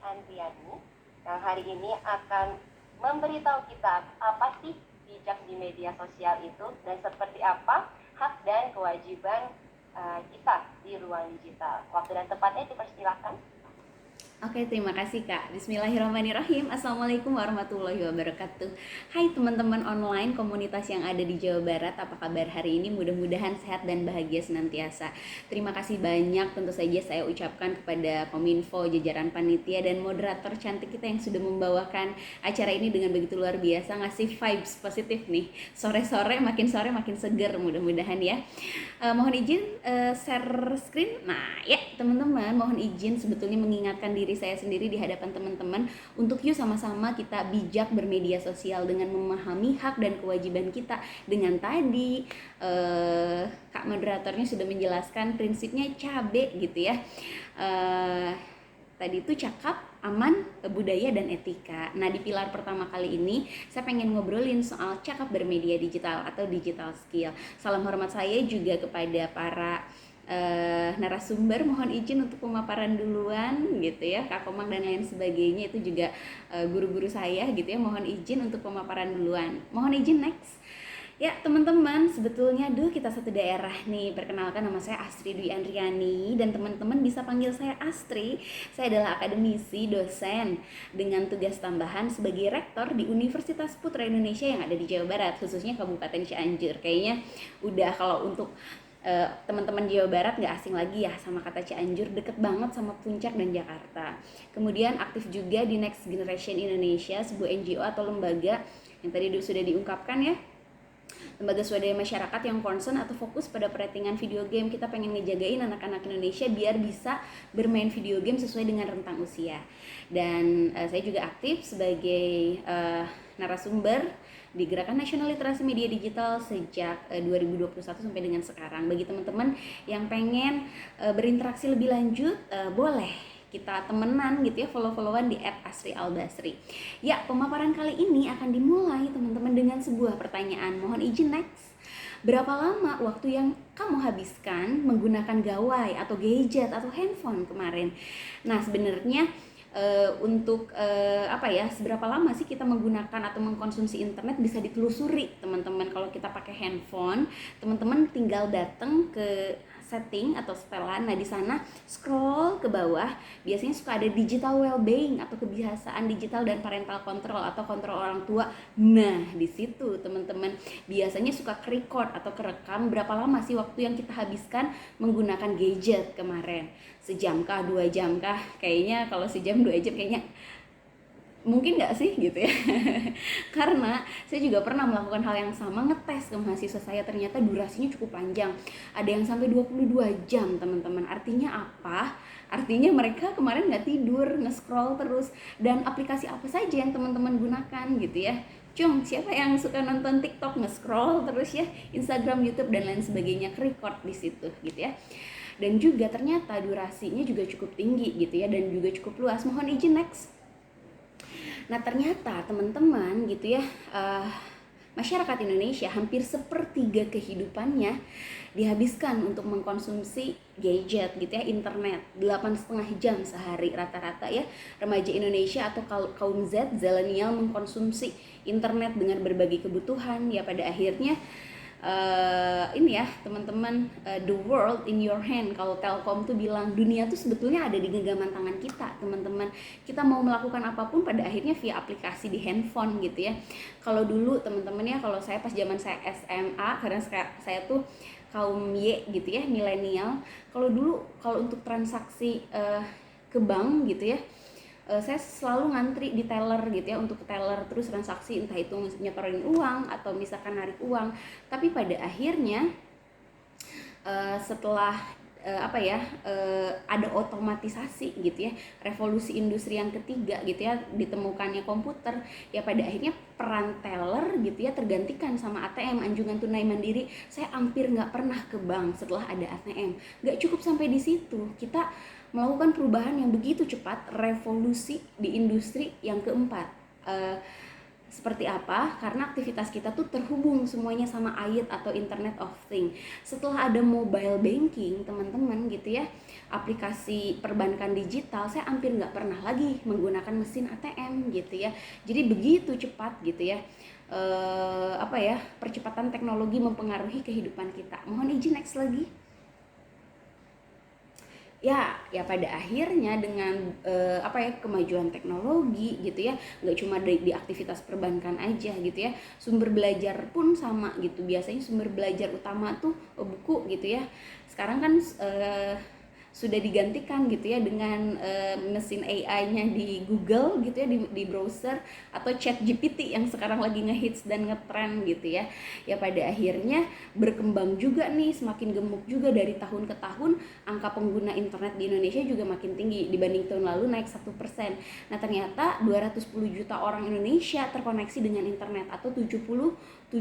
Andriani yang hari ini akan memberitahu kita apa sih bijak di media sosial itu dan seperti apa hak dan kewajiban kita di ruang digital. Waktu dan tempatnya dipersilakan. Oke, terima kasih Kak. Bismillahirrahmanirrahim. Assalamualaikum warahmatullahi wabarakatuh. Hai teman-teman online komunitas yang ada di Jawa Barat. Apa kabar hari ini? Mudah-mudahan sehat dan bahagia senantiasa. Terima kasih banyak tentu saja saya ucapkan kepada Kominfo, jajaran panitia dan moderator cantik kita yang sudah membawakan acara ini dengan begitu luar biasa, ngasih vibes positif nih. Sore makin seger mudah-mudahan ya. Mohon izin share screen. Nah ya teman-teman, mohon izin sebetulnya mengingatkan diri saya sendiri di hadapan teman-teman untuk yuk sama-sama kita bijak bermedia sosial dengan memahami hak dan kewajiban kita. Dengan tadi Kak moderatornya sudah menjelaskan prinsipnya cabe gitu ya. Tadi itu cakap, aman, budaya, dan etika. Nah, di pilar pertama kali ini, saya pengen ngobrolin soal cakap bermedia digital atau digital skill. Salam hormat saya juga kepada para narasumber, mohon izin untuk pemaparan duluan gitu ya, Kak Komang dan lain sebagainya, itu juga guru-guru saya gitu ya, mohon izin untuk pemaparan duluan. Mohon izin next. Ya teman-teman, sebetulnya kita satu daerah nih. Perkenalkan, nama saya Astri Dwi Andriani dan teman-teman bisa panggil saya Astri. Saya adalah akademisi, dosen dengan tugas tambahan sebagai rektor di Universitas Putra Indonesia yang ada di Jawa Barat, khususnya Kabupaten Cianjur. Kayaknya udah kalau untuk teman-teman Jawa Barat nggak asing lagi ya sama kata Cianjur, deket banget sama Puncak dan Jakarta. Kemudian aktif juga di Next Generation Indonesia, sebuah NGO atau lembaga yang tadi sudah diungkapkan ya, lembaga swadaya masyarakat yang concern atau fokus pada perratingan video game. Kita pengen ngejagain anak-anak Indonesia biar bisa bermain video game sesuai dengan rentang usia. Dan saya juga aktif sebagai narasumber di Gerakan Nasional Literasi Media Digital sejak 2021 sampai dengan sekarang. Bagi teman-teman yang pengen berinteraksi lebih lanjut, boleh kita temenan gitu ya, follow-followan di @asrialbasri. Ya, pemaparan kali ini akan dimulai teman-teman dengan sebuah pertanyaan. Mohon izin next. Berapa lama waktu yang kamu habiskan menggunakan gawai atau gadget atau handphone kemarin? Nah, sebenarnya untuk seberapa lama sih kita menggunakan atau mengkonsumsi internet bisa ditelusuri teman-teman. Kalau kita pakai handphone, teman-teman tinggal datang ke setting atau setelan. Nah, di sana scroll ke bawah, biasanya suka ada digital well-being atau kebiasaan digital dan parental control atau kontrol orang tua. Nah, di situ teman-teman biasanya suka record atau kerekam berapa lama sih waktu yang kita habiskan menggunakan gadget kemarin. Sejam kah, 2 jam kah? Kayaknya kalau sejam 2 jam kayaknya mungkin nggak sih gitu ya. Karena saya juga pernah melakukan hal yang sama, ngetes ke mahasiswa saya, ternyata durasinya cukup panjang, ada yang sampai 22 jam teman-teman. Artinya apa? Artinya mereka kemarin nggak tidur, nge-scroll terus. Dan aplikasi apa saja yang teman-teman gunakan gitu ya? Siapa yang suka nonton TikTok, nge-scroll terus ya, Instagram, YouTube dan lain sebagainya, record di situ gitu ya. Dan juga ternyata durasinya juga cukup tinggi gitu ya, dan juga cukup luas. Mohon izin next. Nah, ternyata teman-teman gitu ya, masyarakat Indonesia hampir sepertiga kehidupannya dihabiskan untuk mengkonsumsi gadget gitu ya, internet, 8,5 jam sehari rata-rata ya. Remaja Indonesia atau kaum Z, zilenial, mengkonsumsi internet dengan berbagai kebutuhan ya. Pada akhirnya ini ya teman-teman, the world in your hand. Kalau Telkom tuh bilang dunia tuh sebetulnya ada di genggaman tangan kita teman-teman. Kita mau melakukan apapun pada akhirnya via aplikasi di handphone gitu ya. Kalau dulu teman-teman ya, kalau saya pas zaman saya SMA, karena saya tuh kaum Y gitu ya, milenial. Kalau dulu kalau untuk transaksi ke bank gitu ya, saya selalu ngantri di teller gitu ya, untuk teller terus transaksi, entah itu nyetorin uang atau misalkan narik uang. Tapi pada akhirnya setelah ada otomatisasi gitu ya, revolusi industri yang ketiga gitu ya, ditemukannya komputer ya, pada akhirnya peran teller gitu ya tergantikan sama ATM, anjungan tunai mandiri. Saya hampir nggak pernah ke bank setelah ada ATM. Nggak cukup sampai di situ, kita melakukan perubahan yang begitu cepat, revolusi di industri yang keempat. Seperti apa? Karena aktivitas kita tuh terhubung semuanya sama IoT atau Internet of Things. Setelah ada mobile banking, teman-teman gitu ya, aplikasi perbankan digital, saya hampir nggak pernah lagi menggunakan mesin ATM gitu ya. Jadi begitu cepat gitu ya. Percepatan teknologi mempengaruhi kehidupan kita. Mohon izin next lagi. Ya pada akhirnya dengan kemajuan teknologi gitu ya, nggak cuma di aktivitas perbankan aja gitu ya, sumber belajar pun sama gitu. Biasanya sumber belajar utama tuh buku gitu ya, sekarang kan sudah digantikan gitu ya dengan mesin AI-nya di Google gitu ya, di browser, atau chat GPT yang sekarang lagi ngehits dan ngetrend gitu ya. Ya pada akhirnya berkembang juga nih, semakin gemuk juga dari tahun ke tahun. Angka pengguna internet di Indonesia juga makin tinggi, dibanding tahun lalu naik 1%. Nah ternyata 210 juta orang Indonesia terkoneksi dengan internet atau 77,02%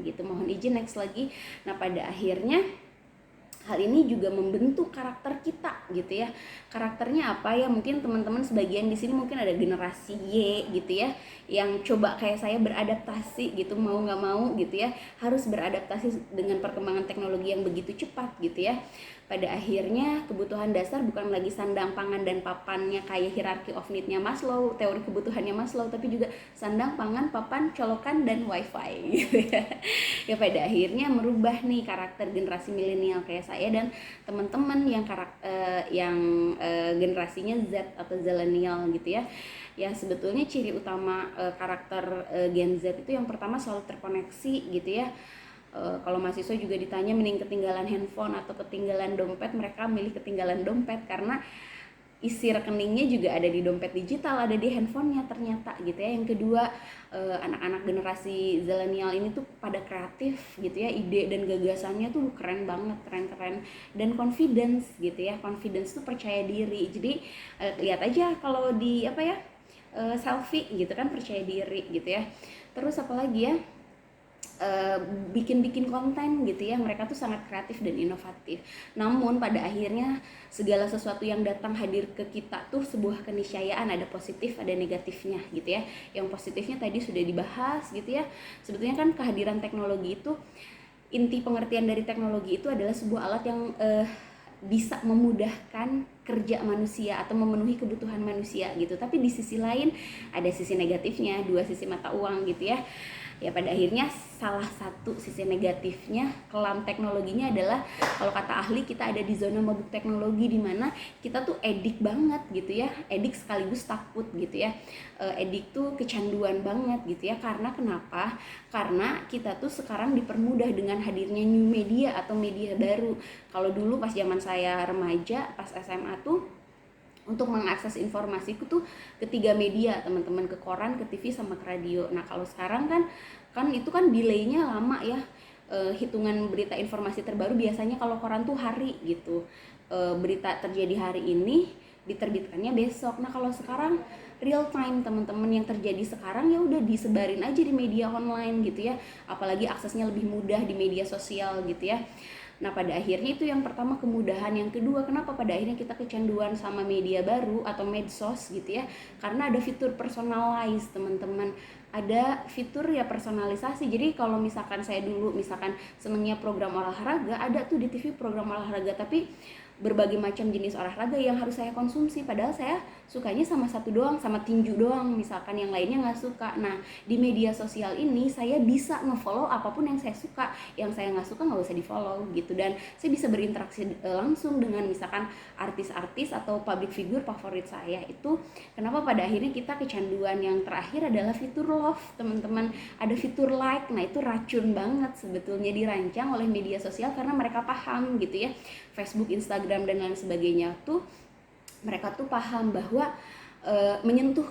gitu. Mohon izin next lagi. Nah pada akhirnya hal ini juga membentuk karakter kita gitu ya. Karakternya apa ya? Mungkin teman-teman sebagian di sini mungkin ada generasi Y gitu ya, yang coba kayak saya beradaptasi gitu, mau nggak mau gitu ya, harus beradaptasi dengan perkembangan teknologi yang begitu cepat gitu ya. Pada akhirnya kebutuhan dasar bukan lagi sandang, pangan, dan papannya kayak hierarchy of need-nya Maslow, teori kebutuhannya Maslow, tapi juga sandang, pangan, papan, colokan, dan wifi gitu ya. Ya pada akhirnya merubah nih karakter generasi milenial kayak saya dan teman-teman yang generasinya Z atau zillennial gitu ya. Ya sebetulnya ciri utama karakter Gen Z itu yang pertama selalu terkoneksi gitu ya. Kalau mahasiswa juga ditanya mending ketinggalan handphone atau ketinggalan dompet, mereka milih ketinggalan dompet karena isi rekeningnya juga ada di dompet digital, ada di handphonenya ternyata gitu ya. Yang kedua, anak-anak generasi zillennial ini tuh pada kreatif gitu ya, ide dan gagasannya tuh keren banget, keren dan confidence gitu ya. Confidence tuh percaya diri. Jadi lihat aja kalau di selfie gitu kan, percaya diri gitu ya. Terus apalagi ya, bikin konten gitu ya, mereka tuh sangat kreatif dan inovatif. Namun pada akhirnya segala sesuatu yang datang hadir ke kita tuh sebuah keniscayaan, ada positif ada negatifnya gitu ya. Yang positifnya tadi sudah dibahas gitu ya, sebetulnya kan kehadiran teknologi itu, inti pengertian dari teknologi itu adalah sebuah alat yang bisa memudahkan kerja manusia atau memenuhi kebutuhan manusia gitu. Tapi di sisi lain ada sisi negatifnya, dua sisi mata uang gitu ya. Ya pada akhirnya salah satu sisi negatifnya, kelam teknologinya adalah kalau kata ahli kita ada di zona mabuk teknologi, di mana kita tuh edik banget gitu ya, edik sekaligus takut gitu ya. Edik tuh kecanduan banget gitu ya. Karena kenapa? Karena kita tuh sekarang dipermudah dengan hadirnya new media atau media baru. Kalau dulu pas zaman saya remaja, pas SMA tuh untuk mengakses informasiku tuh ketiga media, teman-teman, ke koran, ke TV, sama ke radio. Nah kalau sekarang kan itu kan delaynya lama ya. Hitungan berita informasi terbaru biasanya kalau koran tuh hari gitu. Berita terjadi hari ini diterbitkannya besok. Nah kalau sekarang real time, teman-teman, yang terjadi sekarang ya udah disebarin aja di media online gitu ya. Apalagi aksesnya lebih mudah di media sosial gitu ya. Nah pada akhirnya itu yang pertama, kemudahan. Yang kedua, kenapa pada akhirnya kita kecanduan sama media baru atau medsos gitu ya, karena ada fitur personalize, teman-teman. Ada fitur ya personalisasi. Jadi kalau misalkan saya dulu misalkan senengnya program olahraga, ada tuh di TV program olahraga, tapi berbagai macam jenis olahraga yang harus saya konsumsi, padahal saya sukanya sama satu doang, sama tinju doang misalkan, yang lainnya nggak suka. Nah di media sosial ini saya bisa ngefollow apapun yang saya suka, yang saya nggak suka nggak usah di follow gitu, dan saya bisa berinteraksi langsung dengan misalkan artis-artis atau public figure favorit saya. Itu kenapa pada akhirnya kita kecanduan. Yang terakhir adalah fitur love, teman-teman. Ada fitur like. Nah itu racun banget sebetulnya, dirancang oleh media sosial karena mereka paham gitu ya, Facebook, Instagram, dan lain sebagainya tuh, mereka tuh paham bahwa menyentuh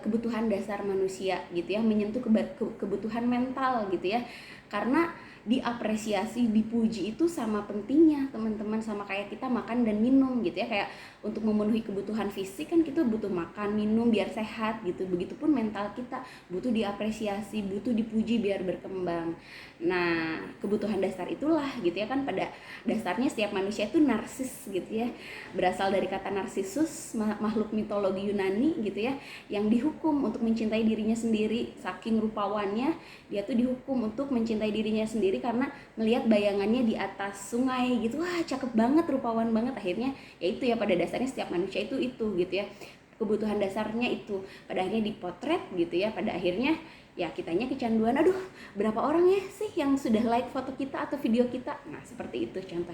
kebutuhan dasar manusia gitu ya, menyentuh kebutuhan mental gitu ya. Karena diapresiasi, dipuji itu sama pentingnya teman-teman, sama kayak kita makan dan minum gitu ya. Kayak untuk memenuhi kebutuhan fisik kan kita butuh makan, minum biar sehat gitu. Begitupun mental kita butuh diapresiasi, butuh dipuji biar berkembang. Nah, kebutuhan dasar itulah gitu ya kan, pada dasarnya setiap manusia itu narsis gitu ya. Berasal dari kata narsisus, makhluk mitologi Yunani gitu ya, yang dihukum untuk mencintai dirinya sendiri. Saking rupawannya, dia tuh dihukum untuk mencintai dirinya sendiri karena melihat bayangannya di atas sungai gitu. Wah, cakep banget, rupawan banget. Akhirnya ya itu ya, pada dasarnya setiap manusia itu gitu ya. Kebutuhan dasarnya itu pada akhirnya dipotret gitu ya. Pada akhirnya ya kitanya kecanduan, aduh berapa orang ya sih yang sudah like foto kita atau video kita. Nah seperti itu contohnya.